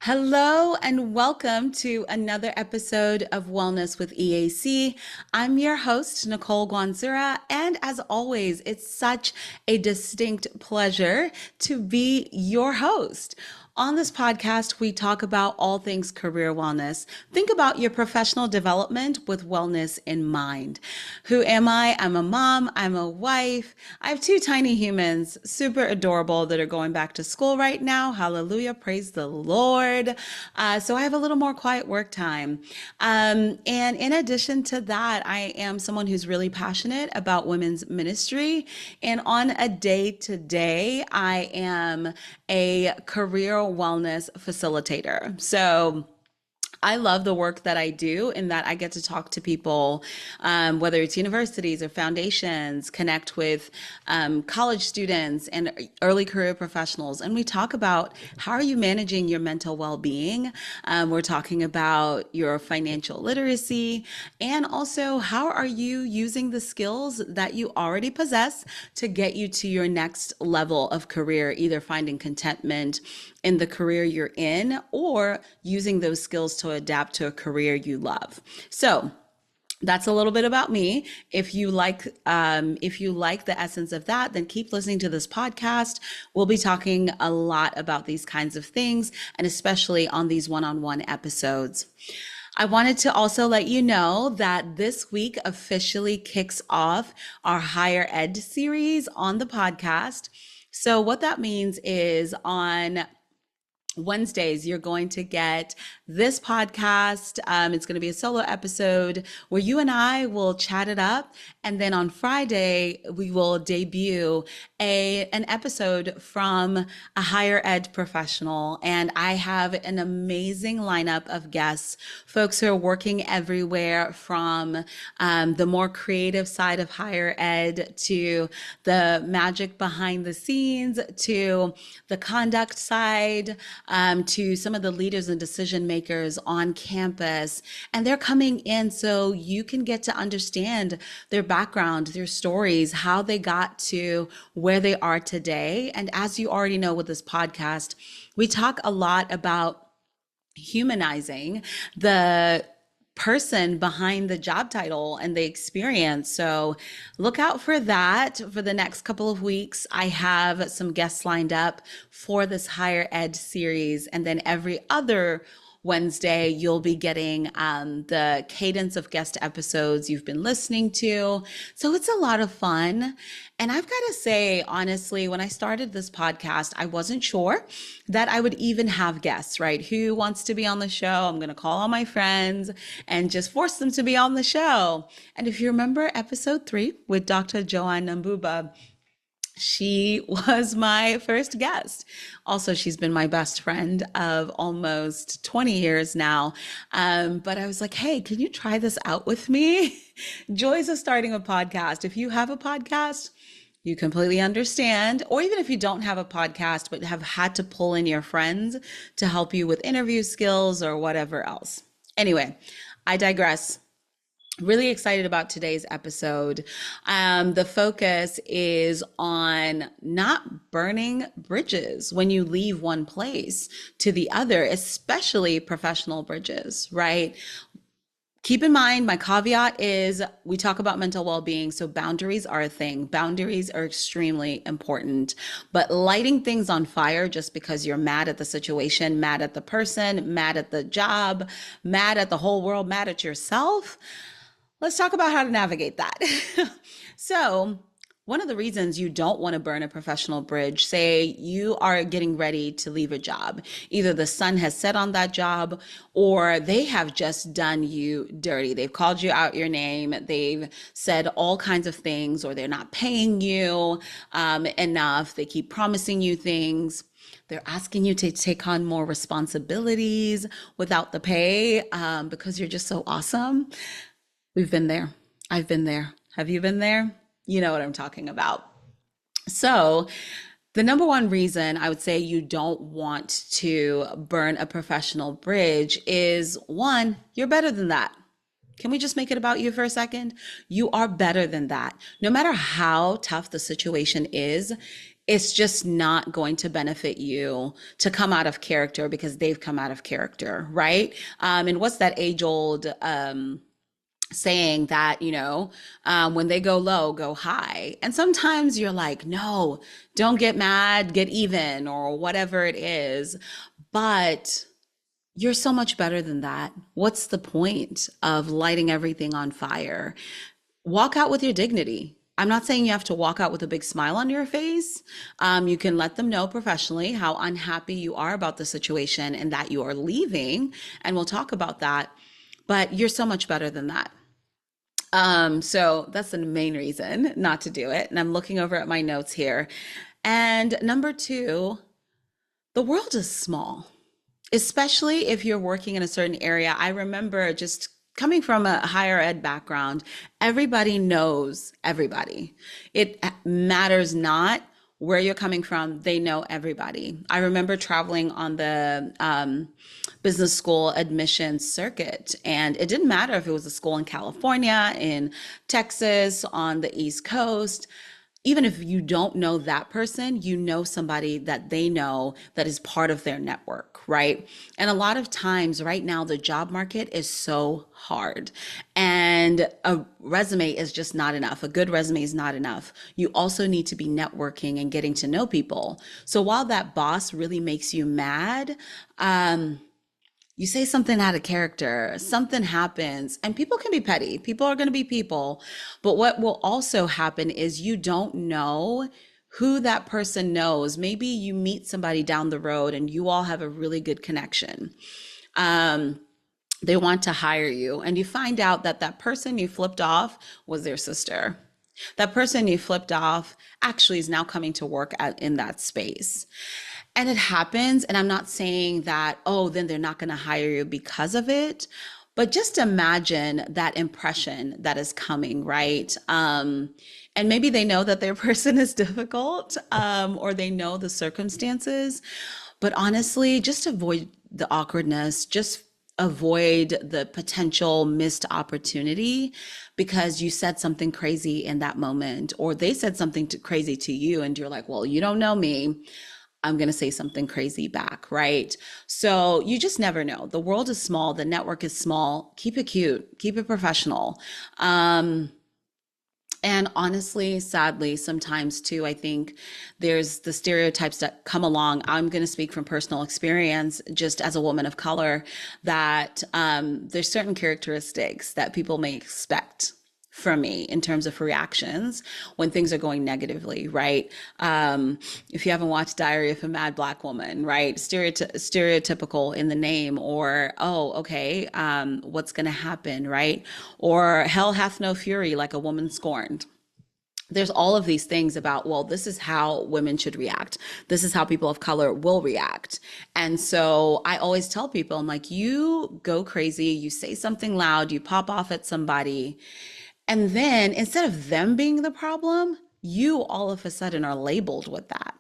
Hello and welcome to another episode of Wellness with EAC. I'm your host, Nicole Guanzura, and as always, it's such a distinct pleasure to be your host. On this podcast, we talk about all things career wellness. Think about your professional development with wellness in mind. Who am I? I'm a mom, I'm a wife. I have two tiny humans, super adorable, that are going back to school right now. Hallelujah, praise the Lord. So I have a little more quiet work time. And in addition to that, I am someone who's really passionate about women's ministry. And on a day to day, I am a career wellness facilitator. So I love the work that I do in that I get to talk to people, whether it's universities or foundations, connect with college students and early career professionals. And we talk about how are you managing your mental well-being? We're talking about your financial literacy and also how are you using the skills that you already possess to get you to your next level of career, either finding contentment in the career you're in or using those skills to adapt to a career you love. So that's a little bit about me. If you like the essence of that, then keep listening to this podcast. We'll be talking a lot about these kinds of things, and especially on these one-on-one episodes. I wanted to also let you know that this week officially kicks off our higher ed series on the podcast. So what that means is on Wednesdays, you're going to get this podcast. It's going to be a solo episode where you and I will chat it up. And then on Friday, we will debut an episode from a higher ed professional. And I have an amazing lineup of guests, folks who are working everywhere from the more creative side of higher ed to the magic behind the scenes to the conduct side. To some of the leaders and decision makers on campus. And they're coming in so you can get to understand their background, their stories, how they got to where they are today. And as you already know with this podcast, we talk a lot about humanizing the person behind the job title and the experience. So look out for that for the next couple of weeks. I have some guests lined up for this higher ed series. And then every other Wednesday, you'll be getting the cadence of guest episodes you've been listening to. So it's a lot of fun. And I've got to say, honestly, when I started this podcast, I wasn't sure that I would even have guests, right? Who wants to be on the show? I'm going to call all my friends and just force them to be on the show. And if you remember episode 3 with Dr. Joanne Nambuba, she was my first guest. Also, she's been my best friend of almost 20 years now. But I was like, hey, can you try this out with me? Joys of starting a podcast. If you have a podcast, you completely understand. Or even if you don't have a podcast, but have had to pull in your friends to help you with interview skills or whatever else. Anyway, I digress. Really excited about today's episode. The focus is on not burning bridges when you leave one place to the other, especially professional bridges, right? Keep in mind, my caveat is we talk about mental well-being, so boundaries are a thing. Boundaries are extremely important, but lighting things on fire just because you're mad at the situation, mad at the person, mad at the job, mad at the whole world, mad at yourself. Let's talk about how to navigate that. So, one of the reasons you don't want to burn a professional bridge, say you are getting ready to leave a job. Either the sun has set on that job or they have just done you dirty. They've called you out your name. They've said all kinds of things, or they're not paying you enough. They keep promising you things. They're asking you to take on more responsibilities without the pay because you're just so awesome. We've been there. I've been there. Have you been there? You know what I'm talking about. So the number one reason I would say you don't want to burn a professional bridge is, one, you're better than that. Can we just make it about you for a second? You are better than that. No matter how tough the situation is, it's just not going to benefit you to come out of character because they've come out of character, right? And what's that age old saying that, when they go low, go high. And sometimes you're like, no, don't get mad, get even, or whatever it is. But you're so much better than that. What's the point of lighting everything on fire? Walk out with your dignity. I'm not saying you have to walk out with a big smile on your face. You can let them know professionally how unhappy you are about the situation and that you are leaving, and we'll talk about that. But you're so much better than that. So that's the main reason not to do it. And I'm looking over at my notes here. And number two, the world is small, especially if you're working in a certain area. I remember just coming from a higher ed background, everybody knows everybody. It matters not where you're coming from, they know everybody. I remember traveling on the business school admission circuit, and it didn't matter if it was a school in California, in Texas, on the East Coast. Even if you don't know that person, you know somebody that they know that is part of their network, right? And a lot of times right now, the job market is so hard, and a resume is just not enough. A good resume is not enough. You also need to be networking and getting to know people. So while that boss really makes you mad, you say something out of character, something happens, and people can be petty. People are going to be people. But what will also happen is you don't know who that person knows. Maybe you meet somebody down the road and you all have a really good connection. They want to hire you, and you find out that that person you flipped off was their sister. That person you flipped off actually is now coming to work in that space. And it happens. And I'm not saying that, oh, then they're not going to hire you because of it. But just imagine that impression that is coming, right? And maybe they know that their person is difficult, or they know the circumstances. But honestly, just avoid the awkwardness, just avoid the potential missed opportunity because you said something crazy in that moment, or they said something crazy to you, and you're like, well, you don't know me. I'm going to say something crazy back, right? So you just never know. The world is small. The network is small. Keep it cute. Keep it professional. And honestly, sadly, sometimes too, I think there's the stereotypes that come along. I'm going to speak from personal experience, just as a woman of color, that there's certain characteristics that people may expect from me in terms of reactions when things are going negatively, right? If you haven't watched Diary of a Mad Black Woman, right? Stereotypical in the name, or, oh, okay, what's going to happen, right? Or hell hath no fury like a woman scorned. There's all of these things about, well, this is how women should react. This is how people of color will react. And so I always tell people, I'm like, you go crazy, you say something loud, you pop off at somebody, and then instead of them being the problem, you all of a sudden are labeled with that.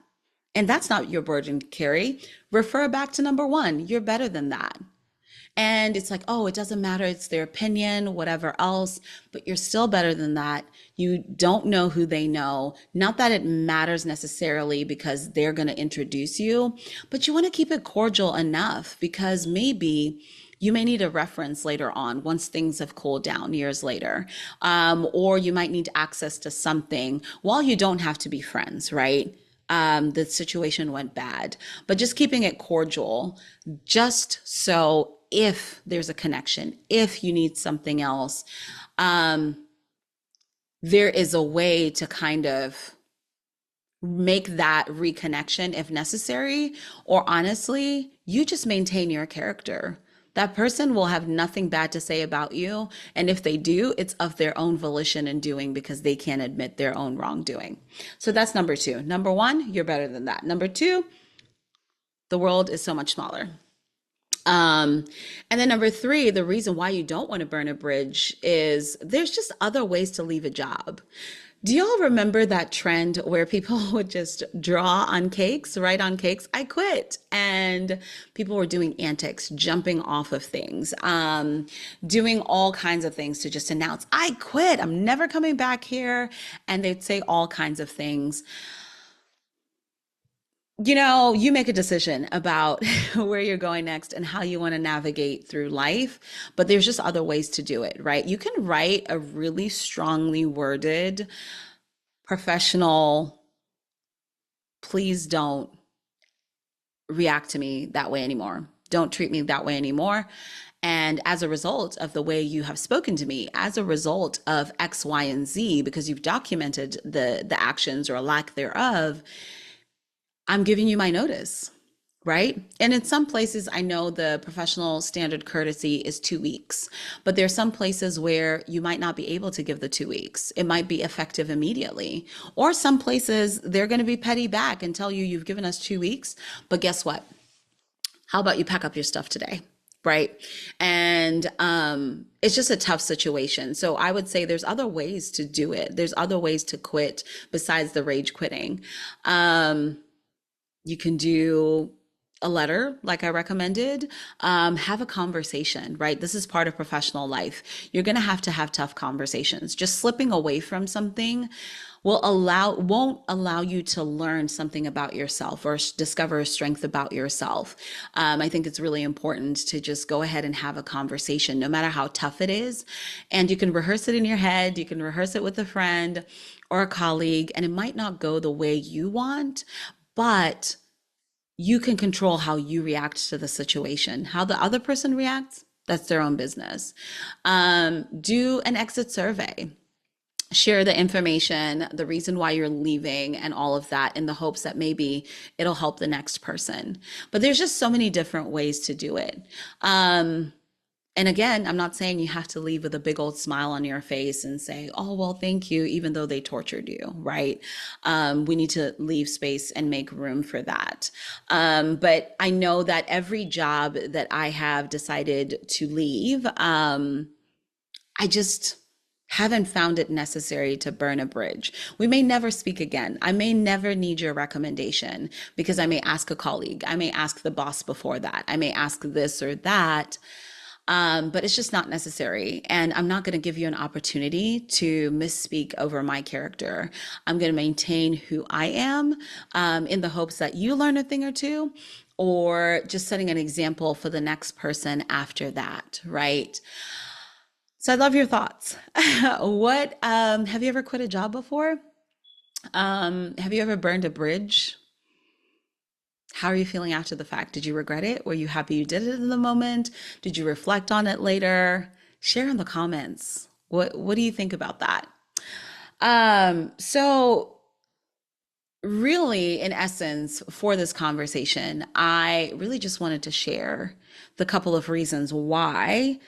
And that's not your burden to carry. Refer back to number one. You're better than that. And it's like, oh, it doesn't matter. It's their opinion, whatever else, but you're still better than that. You don't know who they know. Not that it matters necessarily because they're going to introduce you, but you want to keep it cordial enough because maybe you may need a reference later on once things have cooled down years later. Or you might need access to something while you don't have to be friends, right? The situation went bad, but just keeping it cordial, just so if there's a connection, if you need something else, there is a way to kind of make that reconnection if necessary, or honestly, you just maintain your character. That person will have nothing bad to say about you. And if they do, it's of their own volition and doing because they can't admit their own wrongdoing. So that's number two. Number one, you're better than that. Number two, the world is so much smaller. And then number three, the reason why you don't want to burn a bridge is there's just other ways to leave a job. Do y'all remember that trend where people would just draw on cakes, write on cakes, I quit? And people were doing antics, jumping off of things, doing all kinds of things to just announce, I quit, I'm never coming back here. And they'd say all kinds of things. You make a decision about where you're going next and how you want to navigate through life, but there's just other ways to do it, right? You can write a really strongly worded, professional, please don't react to me that way anymore. Don't treat me that way anymore. And as a result of the way you have spoken to me, as a result of X, Y, and Z, because you've documented the actions or lack thereof, I'm giving you my notice, right? And in some places, I know the professional standard courtesy is 2 weeks, but there's some places where you might not be able to give the 2 weeks. It might be effective immediately. Or some places, they're going to be petty back and tell you, you've given us 2 weeks, but guess what? How about you pack up your stuff today? Right. And it's just a tough situation. So I would say there's other ways to do it. There's other ways to quit besides the rage quitting. You can do a letter, like I recommended. Have a conversation, right? This is part of professional life. You're going to have tough conversations. Just slipping away from something won't allow you to learn something about yourself or discover a strength about yourself. I think it's really important to just go ahead and have a conversation, no matter how tough it is. And you can rehearse it in your head. You can rehearse it with a friend or a colleague, and it might not go the way you want, but you can control how you react to the situation. How the other person reacts, that's their own business. Do an exit survey. Share the information, the reason why you're leaving, and all of that in the hopes that maybe it'll help the next person. But there's just so many different ways to do it. And again, I'm not saying you have to leave with a big old smile on your face and say, oh, well, thank you, even though they tortured you, right? We need to leave space and make room for that. But I know that every job that I have decided to leave, I just haven't found it necessary to burn a bridge. We may never speak again. I may never need your recommendation because I may ask a colleague. I may ask the boss before that. I may ask this or that. But it's just not necessary. And I'm not going to give you an opportunity to misspeak over my character. I'm going to maintain who I am in the hopes that you learn a thing or two, or just setting an example for the next person after that, right? So I love your thoughts. What have you ever quit a job before? Have you ever burned a bridge? How are you feeling after the fact? Did you regret it? Were you happy you did it in the moment? Did you reflect on it later? Share in the comments. What do you think about that? So really, in essence, for this conversation, I really just wanted to share the couple of reasons why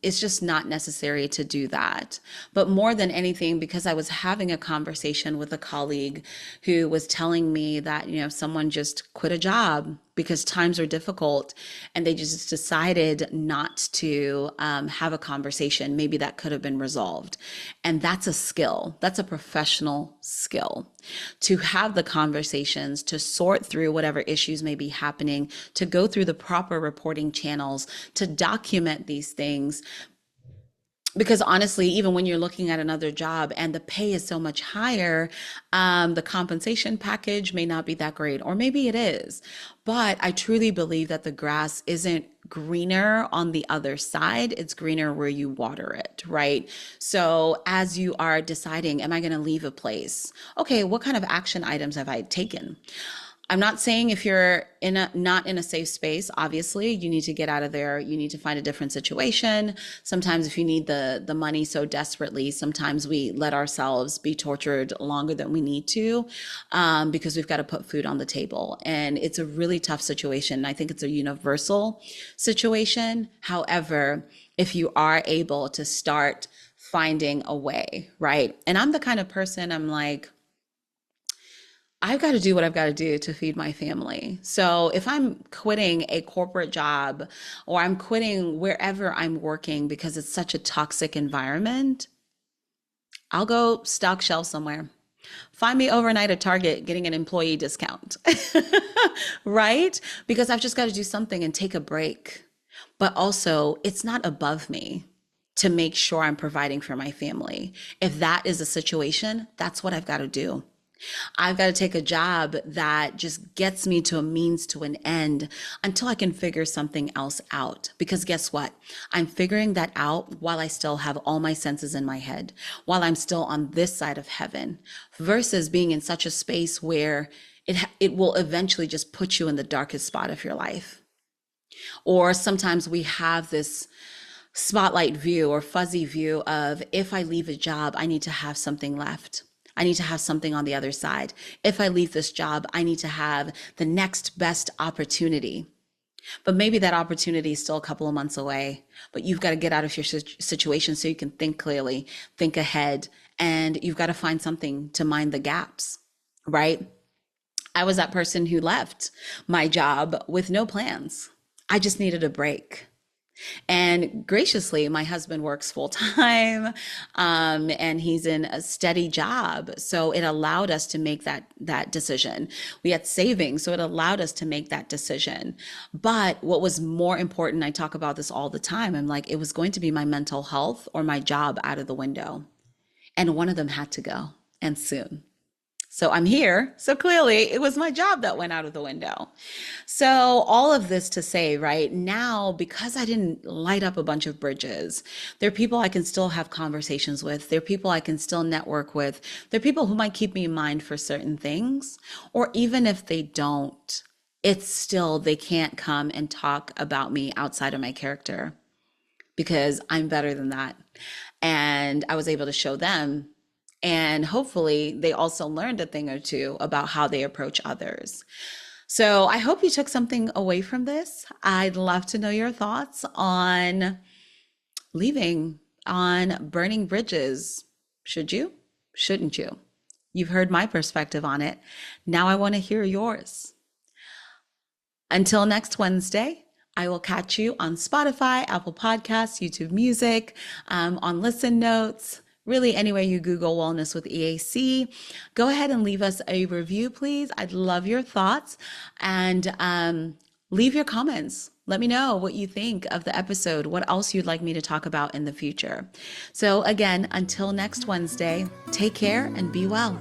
it's just not necessary to do that. But more than anything, because I was having a conversation with a colleague who was telling me that, someone just quit a job because times are difficult and they just decided not to have a conversation. Maybe that could have been resolved. And that's a skill. That's a professional skill to have the conversations, to sort through whatever issues may be happening, to go through the proper reporting channels, to document these things. Because honestly, even when you're looking at another job and the pay is so much higher, the compensation package may not be that great, or maybe it is. But I truly believe that the grass isn't greener on the other side. It's greener where you water it, right? So as you are deciding, am I going to leave a place? Okay, what kind of action items have I taken? I'm not saying if you're not in a safe space, obviously you need to get out of there. You need to find a different situation. Sometimes if you need the money so desperately, sometimes we let ourselves be tortured longer than we need to, because we've got to put food on the table. And it's a really tough situation. I think it's a universal situation. However, if you are able to start finding a way, right? And I'm the kind of person, I'm like, I've got to do what I've got to do to feed my family. So if I'm quitting a corporate job or I'm quitting wherever I'm working because it's such a toxic environment, I'll go stock shelves somewhere. Find me overnight at Target getting an employee discount, right? Because I've just got to do something and take a break. But also, it's not above me to make sure I'm providing for my family. If that is a situation, that's what I've got to do. I've got to take a job that just gets me to a means to an end until I can figure something else out. Because guess what? I'm figuring that out while I still have all my senses in my head, while I'm still on this side of heaven, versus being in such a space where it will eventually just put you in the darkest spot of your life. Or sometimes we have this spotlight view or fuzzy view of, if I leave a job, I need to have something left. I need to have something on the other side. If I leave this job, I need to have the next best opportunity. But maybe that opportunity is still a couple of months away, but you've got to get out of your situation so you can think clearly, think ahead, and you've got to find something to mind the gaps, right? I was that person who left my job with no plans. I just needed a break. And graciously, my husband works full time, and he's in a steady job. So it allowed us to make that decision. We had savings, so it allowed us to make that decision. But what was more important, I talk about this all the time, I'm like, it was going to be my mental health or my job out of the window. And one of them had to go, and soon. So I'm here. So clearly it was my job that went out of the window. So all of this to say, right now, because I didn't light up a bunch of bridges, there are people I can still have conversations with. There are people I can still network with. There are people who might keep me in mind for certain things, or even if they don't, it's still, they can't come and talk about me outside of my character because I'm better than that. And I was able to show them, and hopefully they also learned a thing or two about how they approach others. So I hope you took something away from this. I'd love to know your thoughts on leaving, on burning bridges. Should you? Shouldn't you? You've heard my perspective on it. Now I want to hear yours. Until next Wednesday, I will catch you on Spotify, Apple Podcasts, YouTube Music, on Listen Notes. Really, anywhere you Google Wellness with EAC, go ahead and leave us a review, please. I'd love your thoughts, and leave your comments. Let me know what you think of the episode, what else you'd like me to talk about in the future. So again, until next Wednesday, take care and be well.